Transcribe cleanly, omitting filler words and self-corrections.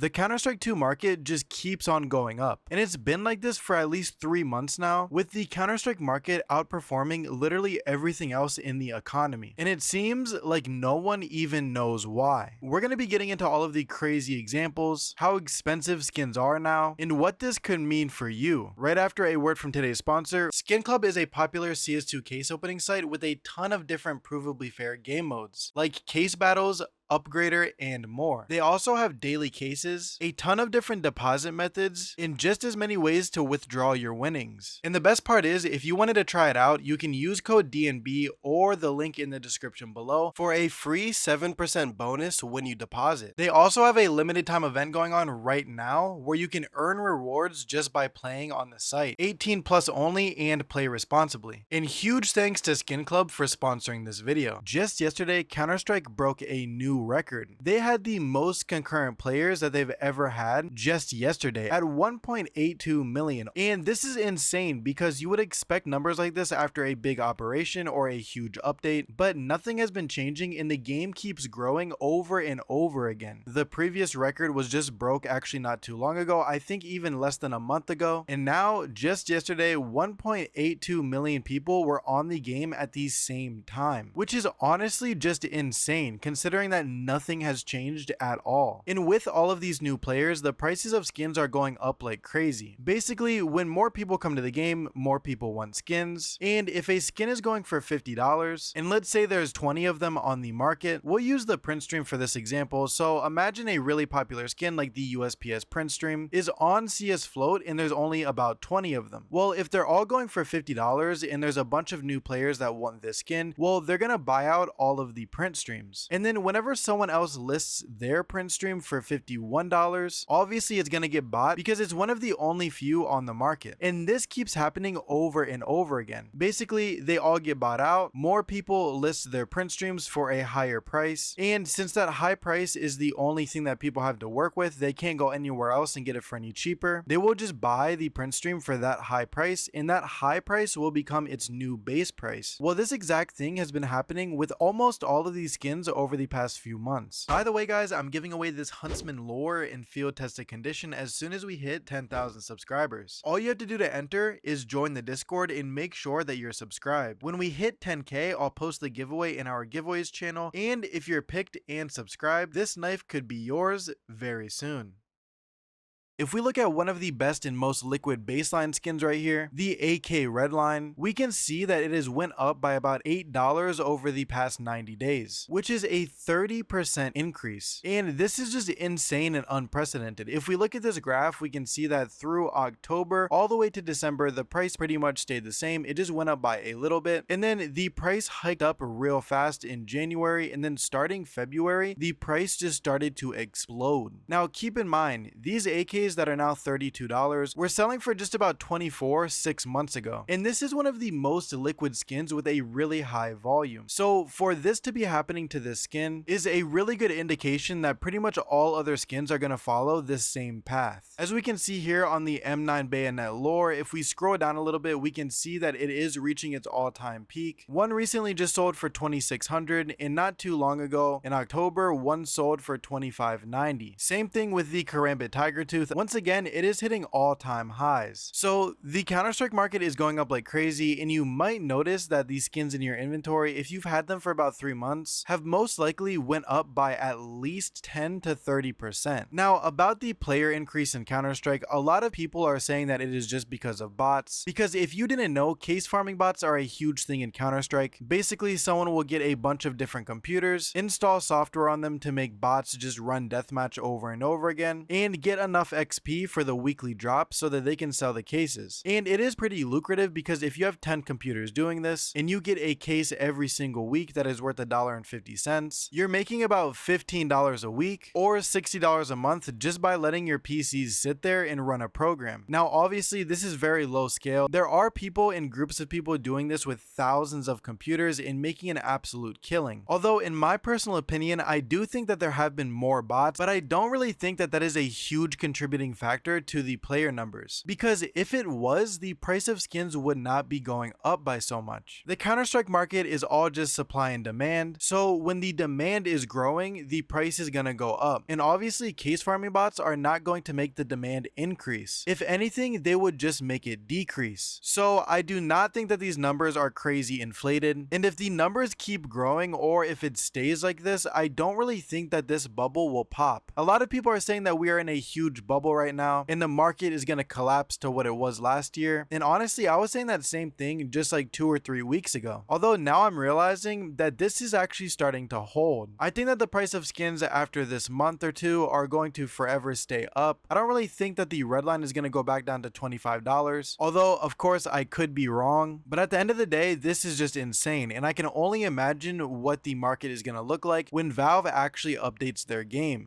the Counter-Strike 2 market just keeps on going up. And it's been like this for at least 3 months now, with the Counter-Strike market outperforming literally everything else in the economy. And it seems like no one even knows why. We're going to be getting into all of the crazy examples, how expensive skins are now, and what this could mean for you. Right after a word from today's sponsor, Skin Club is a popular CS2 case opening site with a ton of different provably fair game modes, like case battles, upgrader, and more. They also have daily cases, a ton of different deposit methods, and just as many ways to withdraw your winnings. And the best part is, if you wanted to try it out, you can use code DNB or the link in the description below for a free 7% bonus when you deposit. They also have a limited time event going on right now where you can earn rewards just by playing on the site. 18 plus only, and play responsibly. And huge thanks to Skin Club for sponsoring this video. Just yesterday, Counter-Strike broke a new record. They had the most concurrent players that they've ever had just yesterday at 1.82 million. And this is insane because you would expect numbers like this after a big operation or a huge update, but nothing has been changing and the game keeps growing over and over again. The previous record was just broke actually not too long ago, I think even less than a month ago, and now just yesterday 1.82 million people were on the game at the same time, which is honestly just insane considering that nothing has changed at all. And with all of these new players, the prices of skins are going up like crazy. Basically, when more people come to the game, more people want skins, and if a skin is going for $50, and let's say there's 20 of them on the market, we'll use the print stream for this example. So imagine a really popular skin like the USPS print stream is on CS Float and there's only about 20 of them. Well, if they're all going for $50 and there's a bunch of new players that want this skin, well, they're gonna buy out all of the print streams. And then whenever someone else lists their print stream for $51, obviously it's gonna get bought because it's one of the only few on the market. And this keeps happening over and over again. Basically, they all get bought out, more people list their print streams for a higher price, and since that high price is the only thing that people have to work with, they can't go anywhere else and get it for any cheaper. They will just buy the print stream for that high price, and that high price will become its new base price. Well, this exact thing has been happening with almost all of these skins over the past few months. By the way guys, I'm giving away this Huntsman lore in field tested condition as soon as we hit 10,000 subscribers. All you have to do to enter is join the Discord and make sure that you're subscribed. When we hit 10k, I'll post the giveaway in our giveaways channel, and if you're picked and subscribed, this knife could be yours very soon. If we look at one of the best and most liquid baseline skins right here, the AK Redline, we can see that it has went up by about $8 over the past 90 days, which is a 30% increase. And this is just insane and unprecedented. If we look at this graph, we can see that through October all the way to December, the price pretty much stayed the same. It just went up by a little bit. And then the price hiked up real fast in January, and then starting February, the price just started to explode. Now keep in mind, these AKs that are now $32 were selling for just about $24 6 months ago, and this is one of the most liquid skins with a really high volume. So for this to be happening to this skin is a really good indication that pretty much all other skins are going to follow this same path. As we can see here on the M9 bayonet lore, if we scroll down a little bit, we can see that it is reaching its all-time peak. One recently just sold for $2,600, and not too long ago in October, one sold for $2,590. Same thing with the Karambit Tiger Tooth. Once again, it is hitting all-time highs. So the Counter-Strike market is going up like crazy, and you might notice that these skins in your inventory, if you've had them for about 3 months, have most likely went up by at least 10 to 30%. Now about the player increase in Counter-Strike, a lot of people are saying that it is just because of bots, because if you didn't know, case farming bots are a huge thing in Counter-Strike. Basically, someone will get a bunch of different computers, install software on them to make bots just run deathmatch over and over again, and get enough XP for the weekly drop so that they can sell the cases. And it is pretty lucrative because if you have 10 computers doing this and you get a case every single week that is worth $1.50, you're making about $15 a week or $60 a month just by letting your PCs sit there and run a program. Now obviously this is very low scale. There are people in groups of people doing this with thousands of computers and making an absolute killing. Although in my personal opinion, I do think that there have been more bots, but I don't really think that that is a huge contributor contributing factor to the player numbers, because if it was, the price of skins would not be going up by so much. The Counter-Strike market is all just supply and demand, so when the demand is growing, the price is gonna go up, and obviously case farming bots are not going to make the demand increase. If anything, they would just make it decrease. So I do not think that these numbers are crazy inflated, and if the numbers keep growing or if it stays like this, I don't really think that this bubble will pop. A lot of people are saying that we are in a huge bubble right now and the market is going to collapse to what it was last year, and honestly I was saying that same thing just like 2 or 3 weeks ago, although now I'm realizing that this is actually starting to hold. I think that the price of skins after this month or two are going to forever stay up. I don't really think that the red line is going to go back down to $25, although of course I could be wrong, but at the end of the day this is just insane, and I can only imagine what the market is going to look like when Valve actually updates their game.